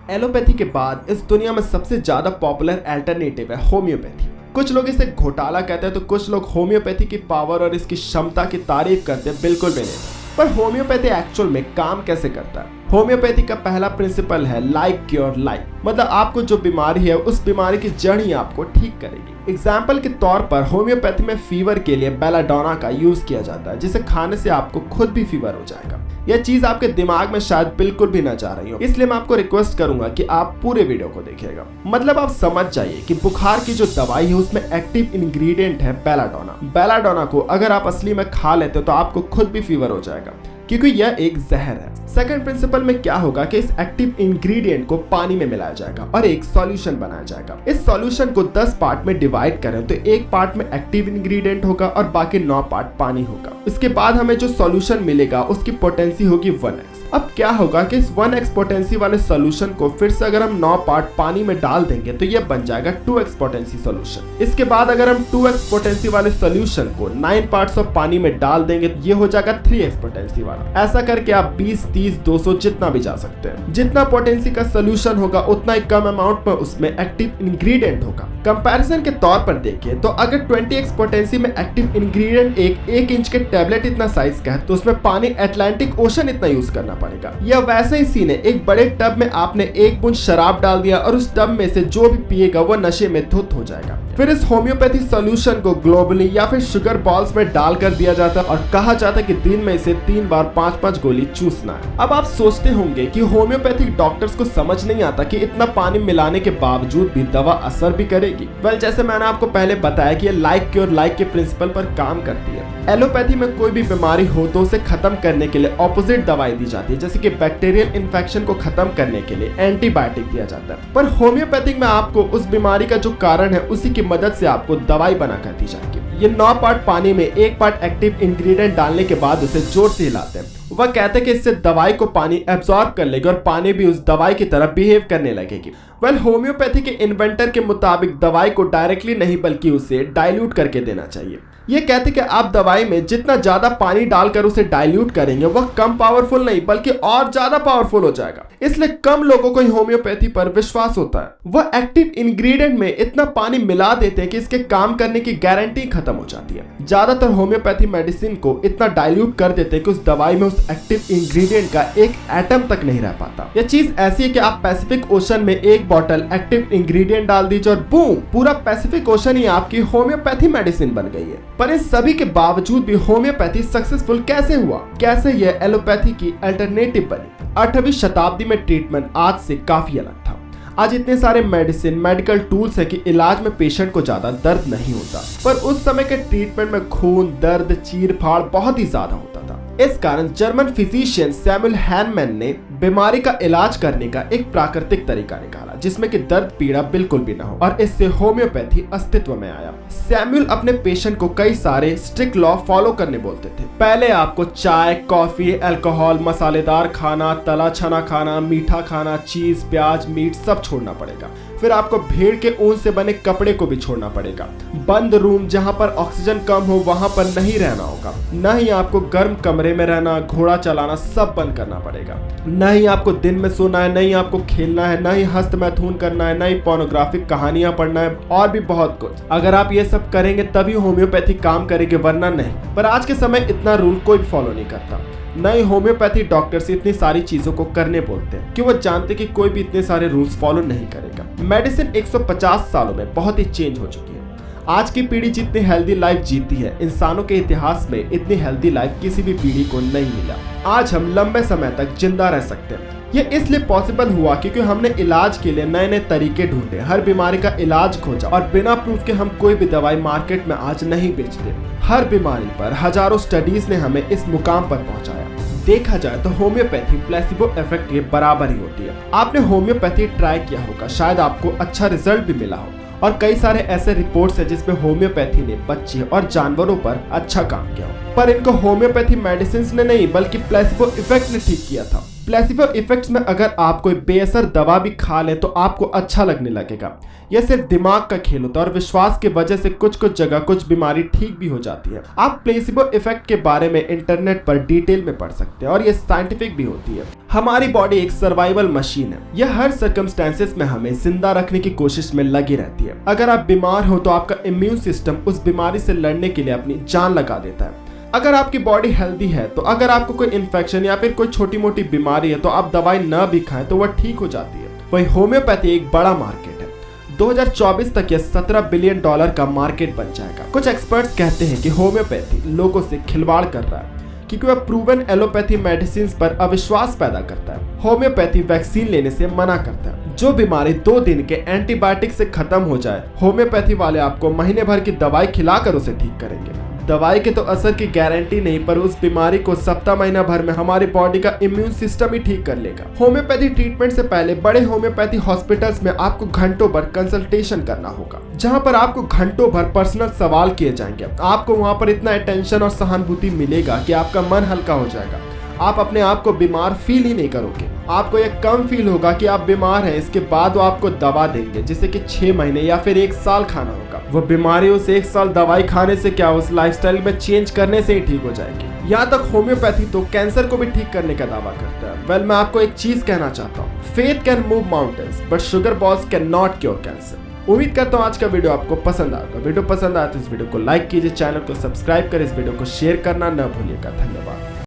Allopathy के बाद इस दुनिया में सबसे ज्यादा पॉपुलर अल्टरनेटिव है होम्योपैथी। कुछ लोग इसे घोटाला कहते हैं तो कुछ लोग होम्योपैथी की पावर और इसकी क्षमता की तारीफ करते हैं, बिल्कुल भी नहीं। पर होम्योपैथी एक्चुअल में काम कैसे करता है? होम्योपैथी का पहला प्रिंसिपल है लाइक क्योर लाइक, मतलब आपको जो बीमारी है उस बीमारी की जड़ ही आपको ठीक करेगी। एग्जाम्पल के तौर पर होम्योपैथी में फीवर के लिए बेलाडोना का यूज किया जाता है, जिसे खाने से आपको खुद भी फीवर हो जाएगा। यह चीज आपके दिमाग में शायद बिल्कुल भी ना जा रही हो, इसलिए मैं आपको रिक्वेस्ट करूंगा कि आप पूरे वीडियो को देखिएगा। मतलब आप समझ जाइए कि बुखार की जो दवाई है उसमें एक्टिव इंग्रेडिएंट है बेलाडोना। बेलाडोना को अगर आप असली में खा लेते हो तो आपको खुद भी फीवर हो जाएगा, क्योंकि यह एक जहर है। सेकंड प्रिंसिपल में क्या होगा कि इस एक्टिव इंग्रेडिएंट को पानी में मिलाया जाएगा और एक सॉल्यूशन बनाया जाएगा। इस सॉल्यूशन को 10 पार्ट में डिवाइड करें तो एक पार्ट में एक्टिव इंग्रेडिएंट होगा और बाकी 9 पार्ट पानी होगा। इसके बाद हमें जो सॉल्यूशन मिलेगा उसकी पोटेंसी होगी 1x। अब क्या होगा कि इस 1x पोटेंसी वाले सॉल्यूशन को फिर से अगर हम 9 पार्ट पानी में डाल देंगे तो यह बन जाएगा 2x पोटेंसी सॉल्यूशन। इसके बाद अगर हम 2x पोटेंसी वाले सॉल्यूशन को 9 पार्ट्स ऑफ पानी में डाल देंगे तो ये हो जाएगा 3x पोटेंसी वाला। ऐसा करके आप 20, 30, 200 जितना भी जा सकते हैं। जितना पोटेंसी का सॉल्यूशन होगा उतना ही कम अमाउंट में उसमें एक्टिव इंग्रेडिएंट होगा। कंपैरिजन के तौर पर देखिए तो अगर 20x पोटेंसी में एक्टिव इंग्रेडिएंट 1 इंच के टैबलेट इतना साइज का है तो उसमें पानी अटलांटिक ओशन इतना यूज करना पड़ेगा। यह वैसे ही सीन है, एक बड़े टब में आपने 1 बूंद शराब डाल दिया और उस टब में से जो भी पिएगा वो नशे में धुत हो जाएगा। फिर इस होम्योपैथी सॉल्यूशन को ग्लोबली या फिर शुगर बॉल्स में डाल कर दिया जाता है और कहा जाता है कि दिन में इसे 3 बार 5-5 गोली चूसना है। अब आप सोचते होंगे कि होम्योपैथिक डॉक्टर्स को समझ नहीं आता कि इतना पानी मिलाने के बावजूद भी दवा असर भी करेगी। वेल, जैसे मैंने आपको पहले बताया कि ये लाइक क्योर लाइक के प्रिंसिपल पर काम करती है। एलोपैथी में कोई भी बीमारी हो तो उसे खत्म करने के लिए ऑपोजिट दवाई दी जाती है, जैसे कि बैक्टीरियल इन्फेक्शन को खत्म करने के लिए एंटीबायोटिक दिया जाता है। पर होम्योपैथिक में आपको उस बीमारी का जो कारण है उसी की मदद से आपको दवाई बना कर दी जाएगी। ये 9 पार्ट पानी में 1 पार्ट एक्टिव इंग्रेडिएंट डालने के बाद उसे जोर से हिलाते हैं। वह कहते हैं कि इससे दवाई को पानी एब्जॉर्ब कर लेगी और पानी भी उस दवाई की तरह बिहेव करने लगेगी। वेल, होम्योपैथी के इन्वेंटर के मुताबिक दवाई को डायरेक्टली नहीं बल्कि उसे डाइल्यूट करके देना चाहिए। ये कहते हैं कि आप दवाई में जितना ज्यादा पानी डालकर उसे डाइल्यूट करेंगे वह कम पावरफुल नहीं बल्कि और ज्यादा पावरफुल हो जाएगा। इसलिए कम लोगों को होम्योपैथी पर विश्वास होता है। वह एक्टिव इंग्रेडिएंट में इतना पानी मिला देते हैं कि इसके काम करने की गारंटी खत्म हो जाती है। ज्यादातर होम्योपैथी मेडिसिन को इतना डाइल्यूट कर देते हैं कि उस दवाई में उस एक्टिव इंग्रेडिएंट का एक एटम तक नहीं रह पाता। यह चीज ऐसी है कि आप पैसिफिक ओशन में 1 बॉटल एक्टिव इंग्रेडिएंट डाल दीजिए और बूम, पूरा पैसिफिक ओशन ही आपकी होम्योपैथी मेडिसिन बन गई है। पर इस सभी के बावजूद भी होम्योपैथी सक्सेसफुल कैसे हुआ? कैसे यह एलोपैथी की अल्टरनेटिव बनी? 8वीं शताब्दी में ट्रीटमेंट आज से काफी अलग था। आज इतने सारे मेडिसिन, मेडिकल टूल्स है कि इलाज में पेशेंट को ज्यादा दर्द नहीं होता, पर उस समय के ट्रीटमेंट में खून, दर्द, चीर-फाड़ बहुत ही ज्यादा होता था। इस कारण जर्मन फिजिशियन सैमुअल हैनमैन ने बीमारी का इलाज करने का एक प्राकृतिक तरीका निकाला जिसमें कि दर्द पीड़ा बिल्कुल भी ना हो, और इससे होम्योपैथी अस्तित्व में आया। सैमुअल अपने पेशेंट को कई सारे स्ट्रिक्ट लॉ फॉलो करने बोलते थे। पहले आपको चाय, कॉफी, अल्कोहल, मसालेदार खाना, तला छना खाना, मीठा खाना, चीज, प्याज, मीट सब छोड़ना पड़ेगा। फिर आपको भेड़ के ऊन से बने कपड़े को भी छोड़ना पड़ेगा। बंद रूम जहां पर ऑक्सीजन कम हो वहां पर नहीं रहना होगा। न ही आपको गर्म कमरे में रहना, घोड़ा चलाना सब बंद करना पड़ेगा। न ही आपको दिन में सोना है, न ही आपको खेलना है, न ही हस्त मैथुन करना है, न ही पोर्नोग्राफिक कहानियां पढ़ना है और भी बहुत कुछ। अगर आप ये सब करेंगे तभी होम्योपैथी काम करेगी, वरना नहीं। पर आज के समय इतना रूल कोई भी फॉलो नहीं करता। नए होम्योपैथी डॉक्टर्स इतनी सारी चीजों को करने बोलते हैं कि वो जानते कि कोई भी इतने सारे रूल्स फॉलो नहीं करेगा। मेडिसिन 150 सालों में बहुत ही चेंज हो चुकी है। आज की पीढ़ी जितनी हेल्दी लाइफ जीती है, इंसानों के इतिहास में इतनी हेल्दी लाइफ किसी भी पीढ़ी को नहीं मिला। आज हम लंबे समय तक जिंदा रह सकते हैं। ये इसलिए पॉसिबल हुआ क्योंकि हमने इलाज के लिए नए नए तरीके ढूंढे, हर बीमारी का इलाज खोजा और बिना प्रूफ के हम कोई भी दवाई मार्केट में आज नहीं बेचते। हर बीमारी पर हजारों स्टडीज ने हमें इस मुकाम पर पहुंचाया। देखा जाए तो होम्योपैथी प्लेसिबो इफेक्ट के बराबर ही होती है। आपने होम्योपैथी ट्राई किया होगा, शायद आपको अच्छा रिजल्ट भी मिला हो, और कई सारे ऐसे रिपोर्ट्स हैं जिसमें होम्योपैथी ने बच्चे और जानवरों पर अच्छा काम किया हो। पर इनको होम्योपैथी मेडिसिन ने नहीं बल्कि प्लेसिबो इफेक्ट ने ठीक किया था। प्लेसिबो इफेक्ट्स में अगर आप कोई बेअसर दवा भी खा लें तो आपको अच्छा लगने लगेगा। यह सिर्फ दिमाग का खेल होता है और विश्वास की वजह से कुछ कुछ जगह कुछ बीमारी ठीक भी हो जाती है। आप प्लेसिबो इफेक्ट के बारे में इंटरनेट पर डिटेल में पढ़ सकते हैं और यह साइंटिफिक भी होती है। हमारी बॉडी एक सर्वाइवल मशीन है, यह हर सर्कमस्टेंसेस में हमें जिंदा रखने की कोशिश में लगी रहती है। अगर आप बीमार हो तो आपका इम्यून सिस्टम उस बीमारी से लड़ने के लिए अपनी जान लगा देता है। अगर आपकी बॉडी हेल्दी है तो अगर आपको कोई इन्फेक्शन या फिर कोई छोटी मोटी बीमारी है तो आप दवाई न भी खाएं तो वह ठीक हो जाती है। वही होम्योपैथी एक बड़ा मार्केट है। 2024 तक यह $17 बिलियन का मार्केट बन जाएगा। कुछ एक्सपर्ट्स कहते हैं कि होम्योपैथी लोगों से खिलवाड़ कर रहा है क्योंकि वह प्रूवन एलोपैथी मेडिसिन पर अविश्वास पैदा करता है। होम्योपैथी वैक्सीन लेने से मना करता है। जो बीमारी 2 दिन के एंटीबायोटिक से खत्म हो जाए, होम्योपैथी वाले आपको महीने भर की दवाई खिलाकर उसे ठीक करेंगे। दवाई के तो असर की गारंटी नहीं, पर उस बीमारी को सप्ताह महीना भर में हमारी बॉडी का इम्यून सिस्टम ही ठीक कर लेगा। होम्योपैथी ट्रीटमेंट से पहले बड़े होम्योपैथी हॉस्पिटल्स में आपको घंटों भर कंसल्टेशन करना होगा, जहां पर आपको घंटों भर पर्सनल सवाल किए जाएंगे। आपको वहां पर इतना अटेंशन और सहानुभूति मिलेगा कि आपका मन हल्का हो जाएगा। आप अपने आप को बीमार फील ही नहीं करोगे। आपको यह कम फील होगा कि आप बीमार हैं। इसके बाद वो आपको दवा देंगे जिसे कि 6 महीने या फिर 1 साल खाना होगा। वो बीमारी उस 1 साल दवाई खाने से क्या, उस लाइफस्टाइल में चेंज करने से ही ठीक हो जाएगी। यहाँ तक होम्योपैथी तो कैंसर को भी ठीक करने का दावा करता है। वेल, मैं आपको एक चीज कहना चाहता हूँ, faith can move mountains but sugar balls can not cure cancer. उम्मीद करता हूँ आज का वीडियो आपको पसंद आएगा। वीडियो पसंद आया तो इस वीडियो को लाइक कीजिए, चैनल को सब्सक्राइब कर इस वीडियो को शेयर करना न भूलिएगा। धन्यवाद।